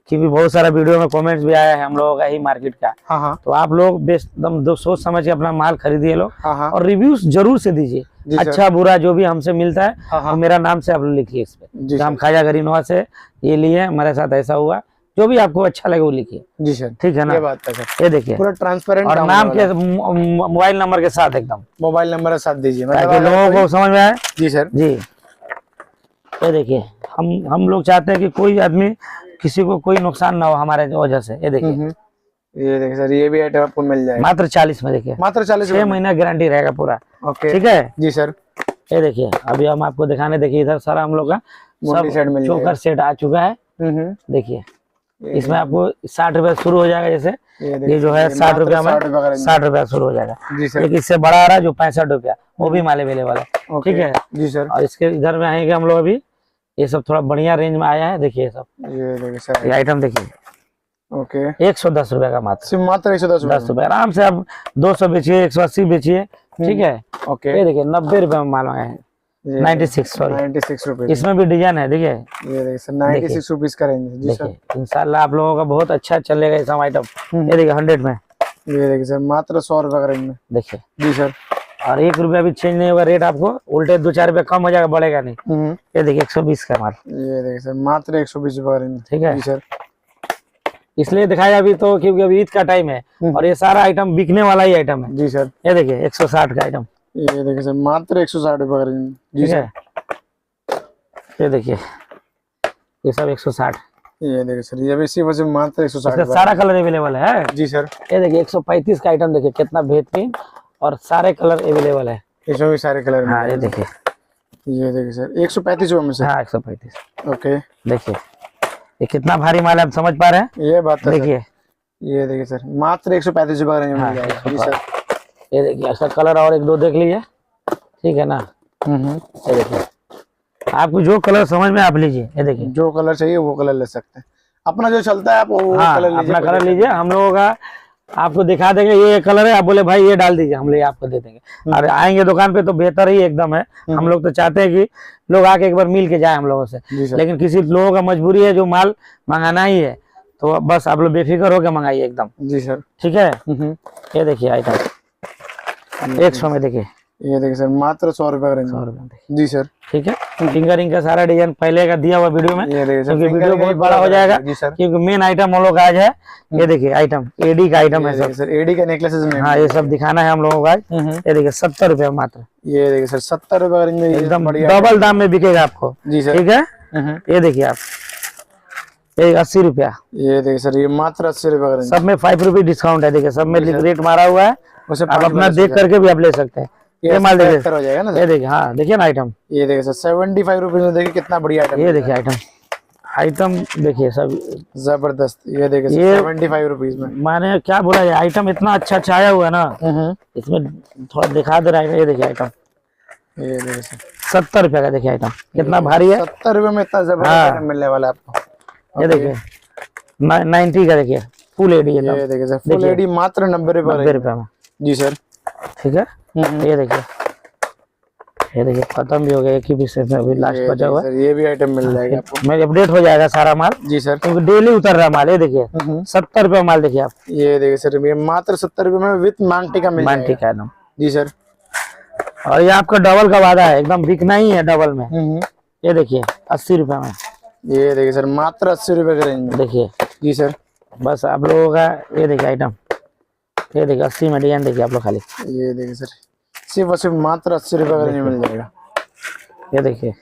क्योंकि बहुत सारा वीडियो में कमेंट्स भी आया है हम लोगों का ही मार्केट का। तो आप लोग एकदम सोच समझ के अपना माल खरीदिए लोग, और रिव्यूज जरूर से दीजिए। अच्छा बुरा जो भी हमसे मिलता है वो मेरा नाम से आप लोग लिखिए इस पे। हम ख्वाजा गरीनवा से ये लिए, हमारे साथ ऐसा हुआ, जो भी आपको अच्छा लगे वो लिखिए जी सर, ठीक है ना। ये बात है सर। ये देखिए पूरा ट्रांसपेरेंट और नाम के मोबाइल नंबर के साथ, एकदम मोबाइल नंबर के साथ दीजिए ताकि लोगों को समझ में आए जी सर जी। ये देखिए हम लोग चाहते हैं कि कोई आदमी किसी को कोई नुकसान ना हो हमारे वजह से। ये देखिए सर ये भी आइटम आपको मिल जाएगा मात्र 40 में। देखिए मात्र 40, 6 महीना गारंटी रहेगा पूरा, ओके ठीक है जी सर। ये देखिए अभी हम आपको दिखाने, देखिए इधर सारा हम लोग का सब चोकर सेट आ चुका है। देखिए इसमें आपको 60 रुपए शुरू हो जाएगा, जैसे ये जो है 60 रुपया में 60 रुपया शुरू हो जाएगा। लेकिन इससे बड़ा आ रहा है जो 65 रुपया, वो भी माल अवेलेबल है, ठीक है जी सर। और इसके इधर में आएंगे हम लोग अभी, ये सब थोड़ा बढ़िया रेंज में आया है। देखिए सब ये आइटम देखिए, ओके 110 रुपए का मात्र 110 रुपए। आराम से आप 200 बेचिए, 180 बेचिए, ठीक है। ओके ये देखिए 90 रुपए में माल आया है, 96 रुपए। इसमें भी डिजाइन है, देखिए ये देखिए सर 96 रुपीस का रेंज जी सर। इंशाल्लाह आप लोगों का बहुत अच्छा चलेगा ये सब आइटम। ये देखिए 100 में, ये देखिए सर मात्र 100 रुपए का रेंज में, देखिए जी सर। और 1 रुपया भी चेंज नहीं होगा, रेट आपको उल्टे 2-4 रुपया कम हो जाएगा, बढ़ेगा नहीं। ये देखिए 120 का माल, ये देखिए सर मात्र 120 रुपए का रेंज, ठीक है जी सर। इसलिए दिखाया अभी तो क्योंकि अभी ईद का टाइम है और ये सारा आइटम बिकने वाला ही आइटम है, जी सर। ये देखिए 160 का आइटम, ये देखिए सर मात्र 160 रुपए का रेंज, जी सर। ये देखिए ये सब 160। ये देखिए सर ये भी इसी वजह से मात्र 160 सारा कलर अवेलेबल है, जी सर। ये देखिए 135 का आइटम, देखिए कितना बेहतरीन और सारे कलर अवेलेबल है, इसमें भी सारे कलर। हाँ ये देखिए सर 135 रुपए में सर, हाँ 135। ओके देखिए ये कितना भारी माल है, आप समझ पा रहे हैं, ये बात है। देखिए ये देखिए सर, मात्र 135 रुपए रेंज में मिल जाएगा जी सर। ये देखिए इसका कलर और एक दो देख लीजिए, ठीक है ना। ये देखिए आपको जो कलर समझ में आप लीजिए, ये देखिए जो कलर चाहिए वो कलर ले सकते हैं, अपना जो चलता है आप वो कलर लीजिए, अपना कलर लीजिए। हम लोगों का आपको दिखा देंगे ये कलर है, आप बोले भाई ये डाल दीजिए, हम ले आपको दे देंगे। और आएंगे दुकान पे तो बेहतर ही एकदम है। हम लोग तो चाहते हैं कि लोग आके एक बार मिल के जाए हम लोगों से, लेकिन किसी लोगों का मजबूरी है जो माल मंगाना ही है, तो बस आप लोग बेफिक्र होकर मंगाइए एकदम जी सर, ठीक है। ये देखिए आइटम 100 में, देखिए ये देखिए सर, मात्र 100 रुपए का रेंज, 100 रुपए जी सर, ठीक है। फिंगरिंग का सारा डिजाइन पहले का दिया हुआ वीडियो में, ये देखिए सर, क्योंकि वीडियो बहुत बड़ा हो जाएगा क्योंकि मेन आइटम हम लोग आज है। ये देखिए आइटम एडी का आइटम है सर, एडी का नेकलेसेस में, हाँ ये सब दिखाना है हम लोगों का। ये देखिए 70 रुपए मात्र, ये देखिए सर 70 रुपए का रेंज में एकदम डबल दाम में बिकेगा आपको जी सर, ठीक है। ये देखिए आप, ये 80 रुपया, ये देखिए सर, ये मात्र 80 रुपए का रेंज, सब में 5 रुपए डिस्काउंट है। देखिए सब में रेट मारा हुआ है, आप अपना देख करके भी आप ले सकते हैं। ये माल देखिए हो जाएगा ना, ये देखिए, हाँ देखिए ना आइटम, ये देखिए सर 75 रुपीज में, देखिए कितना बढ़िया आइटम, ये देखिए आइटम देखिए सब जबरदस्त। ये देखिए 75 रुपीज में, माने क्या बोला, ये आइटम इतना अच्छा आया हुआ है ना, इसमें थोड़ा दिखा दे रहा है। ये देखिए आइटम, ये देखिए सर 70 रुपए का, देखिए आइटम कितना भारी है, 70 रुपए में इतना जबरदस्त आइटम मिलने वाला है आपको। ये देखिए 90 का, देखिए फुल एडी, ये देखिए सर फुल एडी मात्र 90 रुपए में जी सर, ठीक है। ये देखिए खत्म भी हो गया, एक ही पीस में अभी लास्ट बचा हुआ है। ये भी आइटम मिल जाएगा आपको, मैं अपडेट हो जाएगा सारा माल जी सर, क्योंकि डेली उतर रहा माल। ये देखिए 70 रुपए माल, देखिए आप, ये देखिए सर, ये मात्र 70 रुपए में विद मांगटी का मिल जाएगा, ठीक है एकदम जी सर। और ये आपका डबल का वादा है, एकदम बिकना ही है डबल में। ये देखिए 80 रुपए में, ये देखिए सर मात्र 80 रुपए के रेंज में, देखिए जी सर। बस आप लोगों का ये देखिए आइटम, ये देखिए 80 में डिजाइन, देखिए आप लोग खाली, ये देखिए सर सिर्फ और सिर्फ मात्र 80 रुपए का रेंज मिल जाएगा। ये देखिए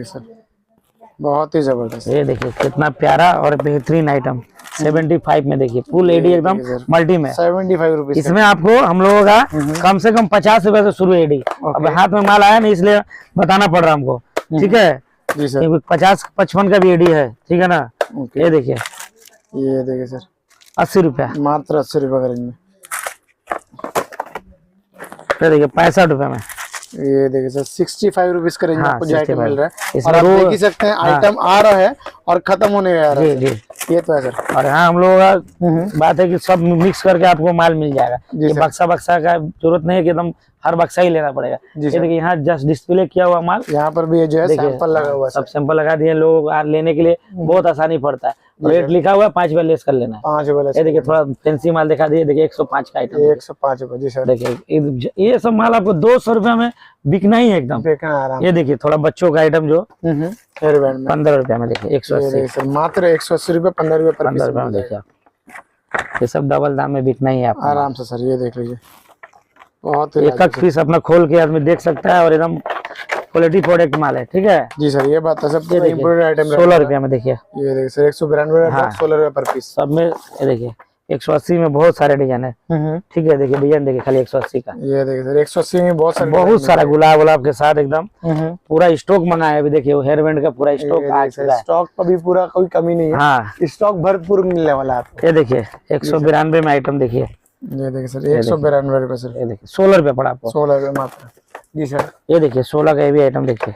सर बहुत ही जबरदस्त, ये देखिए कितना प्यारा और बेहतरीन आइटम 75 में, देखिए फुल एडी एकदम मल्टी में 75 रुपीज। इसमें आपको हम लोगों का कम से कम 50 रुपए से शुरू एडी। अब हाथ में माल आया नहीं इसलिए बताना पड़ रहा हमको, ठीक है जी सर, 50-55 का भी एडी है, ठीक है ना। ये देखिए सर 80 रुपया, मात्र 80 रुपए का रेंज में। ये देखिए 65 रुपए में, ये देखिए सर 65 रुपीज का रेंज में आपको आइटम मिल रहा है, इसमें और आप देख ही सकते हैं आइटम आ रहा है और खत्म होने आ रहा है जी। ये तो है सर। और यहाँ हम लोगों का बात है कि सब मिक्स करके आपको माल मिल जाएगा, ये बक्सा का जरूरत नहीं है कि एकदम हर बक्सा ही लेना पड़ेगा। ये देखिए यहाँ जस्ट डिस्प्ले किया हुआ माल, यहाँ पर भी जो है सैंपल लगा हुआ है, सब सैंपल लगा दिए, लोग लेने के लिए बहुत आसानी पड़ता है। रेट लिखा हुआ है, 5 रुपए लेस कर लेना है, 5 रुपए। ये देखिए थोड़ा फैंसी माल दिखा दिए, देखिए 105 का आइटम, 105 रुपए जी सर। देखिए ये सब माल आपको 200 रुपए में बिकना ही है एकदम। ये देखिए थोड़ा बच्चों का आइटम जो 15 रुपए में, देखिए 180 मात्र 180 रुपए, 15 रुपए पर 15 रुपए में, देखिए आप ये सब डबल दाम में बिकना ही है आपको आराम से सर। ये देख लीजिए बहुत एक पीस अपना खोल के आदमी देख सकता है, और एकदम क्वालिटी प्रोडक्ट माल है, ठीक है जी सर। ये बात है, सब इम्पोर्टेड आइटम 16 रुपया में, देखिए ये देखिए सर 192 16 रुपए पर पीस सब में। ये देखिए 180 में बहुत सारे डिजाइन है, ठीक है। देखिए डिजाइन देखिए खाली 180 का, ये देखिए सर 180 में बहुत सारा गुलाब के साथ एकदम पूरा स्टॉक मंगाया है। अभी देखिए हेयर बैंड का पूरा स्टॉक आ चुका है, स्टॉक का भी पूरा कोई कमी नहीं है, हाँ स्टॉक भरपूर मिलने वाला है आपको। ये देखिए 192 में आइटम, देखिए ये देखिए सर 192 रुपए सर। ये देखिए 16 रुपए पड़ा आपको, 16 रुपए मात्र जी सर। ये देखिए 16 का ये भी आइटम, देखिए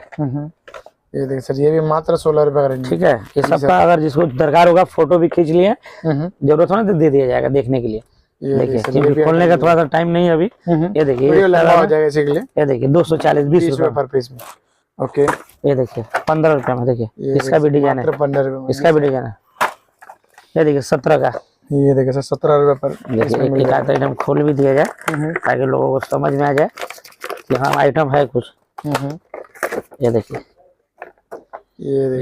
ये देखिए सर ये भी मात्र 16 रुपए का रेंज, ठीक है। ये सबका अगर जिसको दरकार होगा फोटो भी खींच लिए, जरूरत हो ना तो दे दिया जाएगा देखने के लिए। देखिए खोलने का थोड़ा सा टाइम नहीं है अभी। ये देखिए लगा हो जाएगा इसी के लिए। ये देखिए 240 20 रुपए पर पीस में, ओके। ये देखिए 15 रुपए में, देखिए इसका भी डिजाइन है, 15 रुपए में इसका भी डिजाइन है। ये देखिए 17 का, ये देखिए सर 17 रुपए पर। देखिए एक आधा आइटम खोल भी दिया जाए ताकि लोगों को समझ में आ जाए कि हाँ आइटम है कुछ। ये देखिए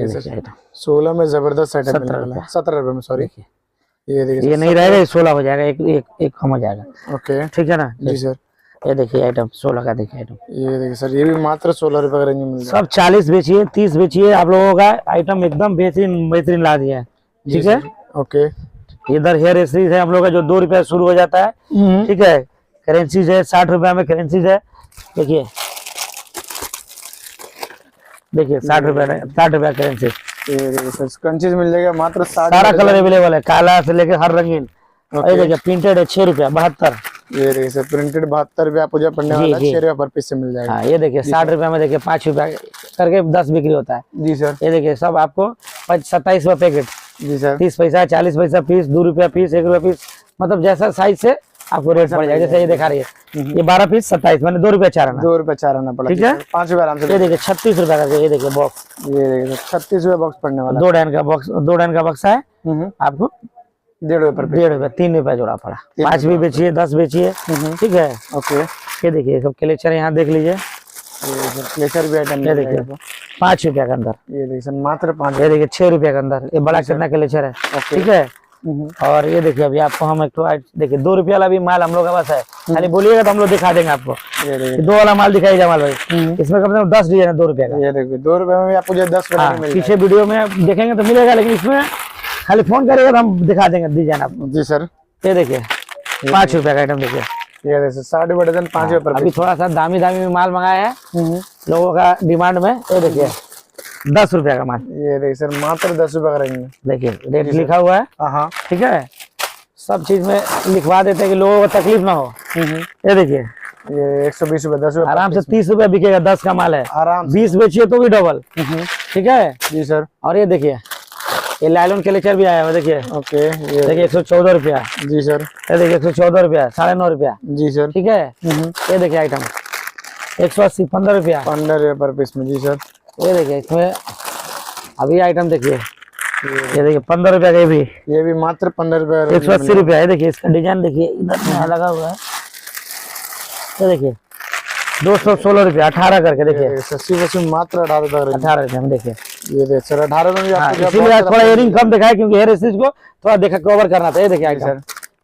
सर 16 में जबरदस्त आइटम मिलने वाला है, 17 रुपए में, सॉरी। ये देखिए ये नहीं रहेगा, 16 हो जाएगा, एक कम हो जाएगा, ओके ठीक है ना जी सर। ये देखिए आइटम 16 का, देखिए आइटम ये देखिए सर ये भी मात्र 16 रुपए का रेंज में मिल जाएगा। सब 40 बेचिए, 30 बेचिए, आप लोगों का आइटम एकदम बेहतरीन ला दिया है, ठीक है ओके। इधर हेयर एक्सरीज है हम लोग का जो 2 रुपए शुरू हो जाता है, ठीक है। करेंसीज है 60 रुपए में, करेंसीज है देखिए 60 रुपए करेंसी, ये देखिए सर स्क्रंचीज मिल जाएगा मात्र सारा कलर अवेलेबल है, काला से लेके हर रंगीन। ये देखिए प्रिंटेड है 6 रुपया 72। ये देखिए सर प्रिंटेड 72 रुपया आपको जो पड़ने वाला है 6 रुपया पर पीस से मिल जाएगा। हाँ ये देखिए 60 रुपया में देखिए 5 रुपया करके 10 बिक्री होता है। जी सर। ये देखिए सब आपको 27 रुपया पैकेट। जी सर। 30 पैसा 40 पैसा पीस, 2 रुपया पीस, 1 रुपया पीस, मतलब जैसा साइज से आपको रेट पड़ जाएगा। जैसे ये दिखा रही है ये 12 पीस 27 मैंने 2 रुपया 4 आना। 2 रुपया 4 आना पड़ा। ठीक है 5 रुपया आराम से। ये देखिए 36 रुपया का ये देखिए बॉक्स। ये देखिए 36 रुपया बॉक्स पड़ने वाला। 2 डैन का बॉक्स, 2 डैन का बक्सा है आपको 1.5 रुपया पर 1.5 रुपया 3 रुपया जोड़ा पड़ा। 5 भी बेचिए 10 बेचिए। ठीक है ओके। ये देखिए सब क्लेचर यहाँ देख लीजिए। क्लेचर भी आइटम ये देखिए 5 रुपया के अंदर। ये देखिए सर मात्र 5। ये देखिए 6 रुपया के अंदर। ये बड़ा कितना क्लेचर है। ठीक है और ये देखिए अभी आपको हम एक तो देखिए 2 रुपया वाला भी माल हम लोग का पास है, खाली बोलिएगा तो हम लोग दिखा देंगे आपको। ये 2 वाला माल दिखाई जमाल भाई, इसमें कम से कम 10 डिजाइन है 2 रुपया का। ये देखिए 2 रुपये में भी आपको जो 10 वैरायटी मिल पीछे वीडियो में देखेंगे तो मिलेगा, लेकिन इसमें खाली फोन करेगा तो हम दिखा देंगे डिजाइन आपको। जी सर। ये देखिए 5 रुपया का आइटम देखिए। ये देखिए 60 रुपये डजन 5 रुपये पर। अभी थोड़ा सा दामी में माल मंगाया है लोगों का डिमांड में। ये देखिए 10 रुपया का माल। ये देखिए सर मात्र 10 रुपये का रहेंगे। देखिए रेट लिखा हुआ है। हाँ ठीक है सब चीज में लिखवा देते हैं कि लोगों को तकलीफ ना हो। ये देखिए ये 120 रुपये 10 रुपये आराम से 30 रुपया बिकेगा। 10 का माल है आराम 20 बेचिए तो भी डबल। ठीक है जी सर। और ये देखिए ये लाइलॉन क्लेचर भी आया हुआ देखिए। ओके। ये देखिए 114 रुपया। जी सर। ये देखिए 114 रुपया 9.5 रुपया। जी सर। ठीक है ये देखिए आइटम 180 15 रुपया 15 रुपये पर पीस में। जी सर। ये देखिए इसमें अभी आइटम देखिए। ये देखिए 15 रुपया का ये भी मात्र 15 रुपये 180 रुपया। ये देखिए इसका डिजाइन देखिए इधर में लगा हुआ है। ये देखिए 216 रुपया 18 करके देखिए। सस्ती वस्ती मात्र 18 रुपये 18 रुपया में देखिए। ये देखिए सर 18 में भी आपको इसीलिए आज थोड़ा इयरिंग कम दिखाया क्योंकि हेयर स्टिच को थोड़ा देखा कवर करना था। ये देखिए आइटम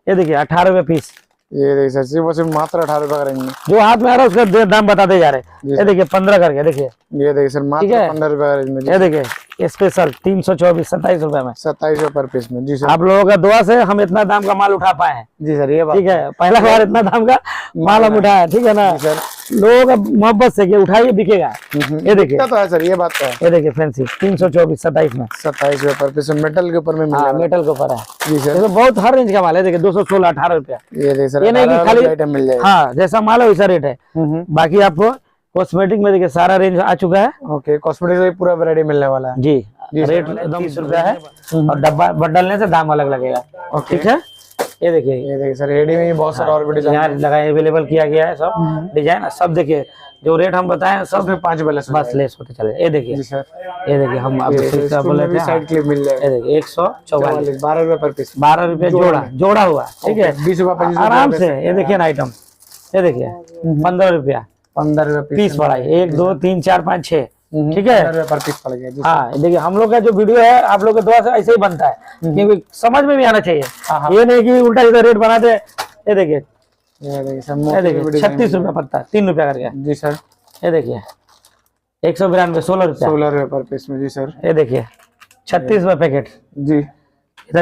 ये देखिए 18 रुपये पीस। ये देखिए सस्ती वस्ती मात्र 18 रुपये का रहेंगे। जो हाथ में आ रहा है उसका दाम बताते जा रहे हैं। ये देखिए 15 करके देखिए। ये देखिए सर मात्र 15 रुपये में। ये देखिए स्पेशल 324 27 रुपए में 27 रुपये पर पीस में। जी सर। आप लोगों का दुआ से हम इतना दाम का माल उठा पाए हैं। जी सर ये बात ठीक है पहला बार इतना दाम का माल हम उठाया। ठीक है ना सर। लोगों का मोहब्बत से कि उठाइए बिकेगा। ये देखिए तो है सर ये बात तो है। ये देखिए फैंसी 324 27 में 27 रुपये पर पीस मेटल के ऊपर में मिलेगा। मेटल के ऊपर है। जी सर। इसमें बहुत हर रेंज का माल है। देखिए 216 18 रुपया। ये देखिए सर ये नहीं कि खाली आइटम मिल जाएगा। हाँ जैसा माल है वैसा रेट है। बाकी आपको कॉस्मेटिक में देखिए सारा रेंज आ चुका है। ओके कॉस्मेटिक से पूरा वैरायटी मिलने वाला है। जी रेट एकदम 30 रुपया है और डब्बा बदलने से दाम अलग लगेगा। ठीक है ये देखिए सर रेडी में बहुत सारा और भी डिजाइन यहाँ लगाए अवेलेबल किया गया है सब डिजाइन सब। देखिए जो रेट हम बताएं सब में 5 बस लेस होते चले। ये देखिए जी सर। ये देखिए हम आपको बोले थे साइड क्लिप मिल जाएगा। ये देखिए 144 12 रुपये पर पीस 12 रुपया जोड़ा हुआ। ठीक है 20 रुपये 25 आराम से। ये देखिए ना आइटम ये देखिए 15 रुपया 15 रुपये पीस पड़ा है। 1 2 3 4 5 6 ठीक है 15 रुपये पर पीस पड़ गया। हाँ देखिए हम लोग का जो वीडियो है आप लोग के दुआ से ऐसे ही बनता है क्योंकि समझ में भी आना चाहिए। ये नहीं कि उल्टा सीधा रेट बनाते। ये देखिए 36 रुपया पड़ता 3 रुपया करके। जी सर। ये देखिए 192 16 रुपया 16 रुपये पर पीस में। जी सर। ये देखिए 36 रुपये पैकेट। जी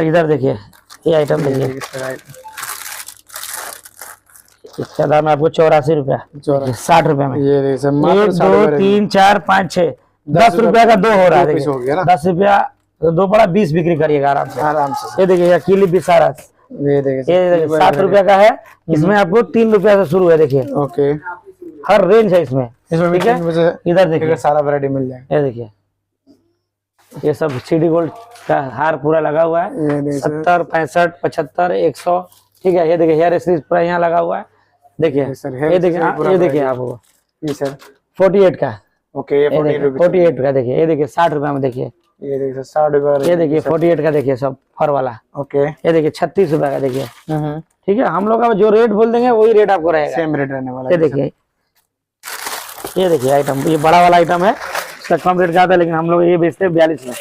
इधर देखिए ये आइटम देखिए इसका दाम है आपको 84 रुपया 60 रुपया में। ये देखिए सर 1 2 3 4 5 6 10 रुपया का 2 हो रहा है। देखिए 10 रुपया 2 पड़ा 20 बिक्री करिएगा आराम से। ये देखिए क्लिप भी सारा ये देखिए 7 रुपया का है। इसमें आपको 3 रुपया से शुरू है। देखिए ओके हर रेंज है इसमें। ठीक है इधर देखिए सारा वैरायटी मिल जाएगा। ये देखिए ये सब सीडी गोल्ड का हार पूरा लगा हुआ है 70 65 75 100। ठीक है ये देखिए हेयर स्टिच पूरा यहाँ लगा हुआ है। देखिए ये देखिए आपको जी सर 48 का। ओके ये 48 का देखिए। ये देखिए 60 रुपया में देखिए। ये देखिए 60 रुपये। ये देखिए 48 का देखिए सब फर वाला। ओके ये देखिए 36 रुपया का देखिए। ठीक है हम लोग का जो रेट बोल देंगे वही रेट आपको रहेगा। सेम रेट रहने वाला। ये देखिए आइटम ये बड़ा वाला आइटम है। इसका कम रेट का आता है लेकिन हम लोग ये बेचते हैं 42 में।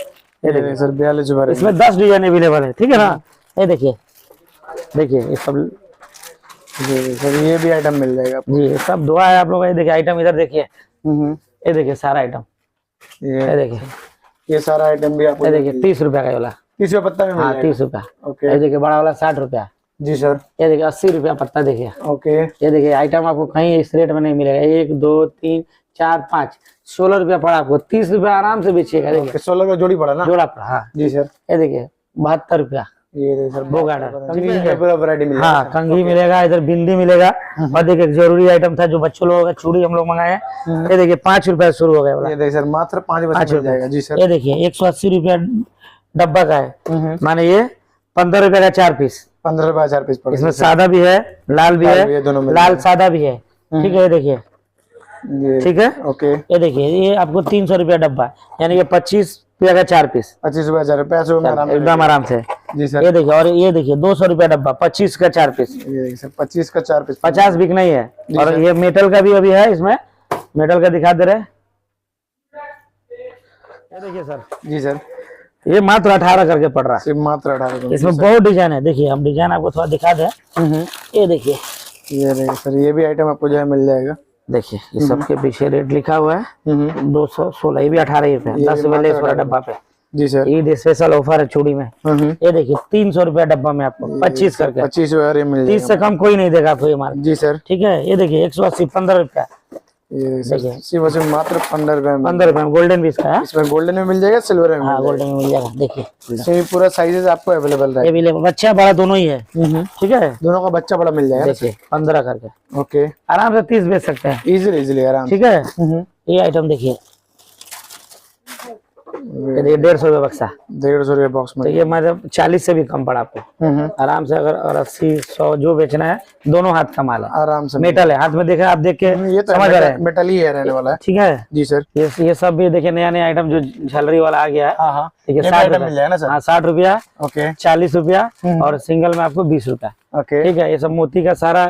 ये देखिए सर 42 रुपये। इसमें 10 डिजाइन अवेलेबल है। ठीक है ना ये देखिए ये सब सर ये भी आइटम मिल जाएगा जी सब दुआ है आप लोग। ये देखिए आइटम इधर देखिए। ये देखिए सारा आइटम ये देखिए ये सारा आइटम भी आपको। ये देखिए 30 रुपया का वाला 30 रुपये पत्ता में मिल जाएगा। 30 रुपया। ओके ये देखिए बड़ा वाला 60 रुपया। जी सर। ये देखिए 80 रुपया पत्ता देखिए। ओके ये देखिए आइटम आपको कहीं इस रेट में नहीं मिलेगा। 1 2 3 4 5 16 रुपया पड़ा आपको, 30 रुपया आराम से बेचिएगा। देखिए 16 रुपया जोड़ी पड़ा ना, जोड़ा पड़ा। हाँ जी सर। ये देखिए 72 रुपया। ये देखिए सर, वो गार्डर पूरा वैरायटी मिलेगा। हाँ कंघी मिलेगा, इधर बिंदी मिलेगा। और देखिए जरूरी आइटम था जो बच्चों लोगों का, चूड़ी हम लोग मंगाए हैं। ये देखिए 5 रुपया शुरू हो गया। ये देखिए सर, मात्र 5 मिल जाएगा। जी सर। ये देखिए 180 रुपया डब्बा का है, माने ये 15 रुपया का 4 पीस। 15 रुपया 4 पीस पड़ा। इसमें सादा भी है, लाल भी है, लाल सादा भी है। ठीक है, ये देखिए, ठीक है ओके। ये देखिए ये आपको 300 रुपया डब्बा, यानी कि 25 रुपया का 4 पीस। 25 रुपया 4 पैसे एकदम आराम से। जी सर। ये देखिए, और ये देखिए 200 रुपया डब्बा, 25 का 4 पीस। ये देखिए सर, 25 का 4 पीस, 50 बिकना ही है। और ये मेटल का भी अभी है, इसमें मेटल का दिखा दे रहे। ये देखिए सर। जी सर। ये मात्र 18 करके पड़ रहा है, सिर्फ मात्र 18। इसमें बहुत डिजाइन है। देखिए हम डिजाइन आपको थोड़ा दिखा दें। ये देखिए, ये देखिए सर, ये भी आइटम आपको जो है मिल जाएगा। देखिए ये सबके पीछे रेट लिखा हुआ है 216। ये भी 18 रुपए, 10 रुपए लेस वाला डब्बा पे। जी सर। ईद स्पेशल ऑफर है चूड़ी में। ये देखिए 300 रुपया डब्बा में आपको 25 करके, 25 रुपया मिल जाएगा। 30 से कम कोई नहीं देगा आपको ये माल। जी सर। ठीक है, ये देखिए 180 15 रुपया। ये देखिए सिर्फ मात्र 15 रुपए में। 15 रुपए में गोल्डन भी इसका है। इसमें गोल्डन में मिल जाएगा, सिल्वर में। हाँ गोल्डन में मिल जाएगा। देखिए इसमें पूरा साइजेस आपको अवेलेबल रहेगा। अवेलेबल, बच्चा बड़ा दोनों ही है। ठीक है, दोनों का बच्चा बड़ा मिल जाएगा। देखिए 15 करके ओके, आराम से 30 बेच सकते हैं इजीली आराम। ठीक है, ये आइटम देखिए, ये 150 रुपये बक्सा, 150 रुपये बॉक्स में। तो ये मतलब 40 से भी कम पड़ा आपको आराम से। अगर और 80 100 जो बेचना है, दोनों हाथ का माल है, आराम से। मेटल है, हाथ में देखे आप देख के ये तो समझ रहे हैं, मेटल ही है रहने वाला है। ठीक है जी सर। ये सब भी देखिए नया नया आइटम जो झलरी वाला आ गया है। हाँ, देखिए 60 60 मिल जाएगा ना सर। हाँ 60 रुपया, ओके, 40 रुपया, और सिंगल में आपको 20 रुपया। ओके, ठीक है, ये सब मोती का सारा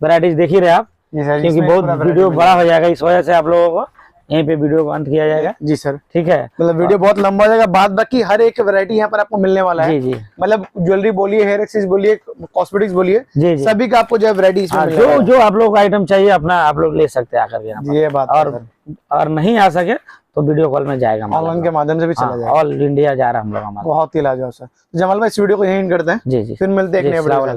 वेराइटीज देख ही रहे आप, क्योंकि बहुत वीडियो बड़ा हो जाएगा, इस वजह से आप लोगों को यहीं पे वीडियो बंद किया जाएगा। जी सर। ठीक है, मतलब वीडियो बहुत लंबा हो जाएगा, बाद बाकी हर एक वैरायटी यहाँ पर आपको मिलने वाला है। जी मतलब ज्वेलरी बोलिए, हेयर एक्सेसरीज बोलिए, कॉस्मेटिक्स बोलिए, जी सभी का आपको जो है वैरायटी इसमें मिलेगा। जो आप लोग आइटम चाहिए अपना आप लोग ले सकते हैं आकर के यहाँ पर। ये बात और नहीं आ सके तो वीडियो कॉल में जाएगा, ऑनलाइन के माध्यम से भी चला जाएगा। ऑल इंडिया जा रहा है हम लोग हमारा। बहुत ही लाजवाब सर। जमाल भाई इस वीडियो को यहीं करते हैं। जी फिर मिलते हैं एक नए वीडियो में।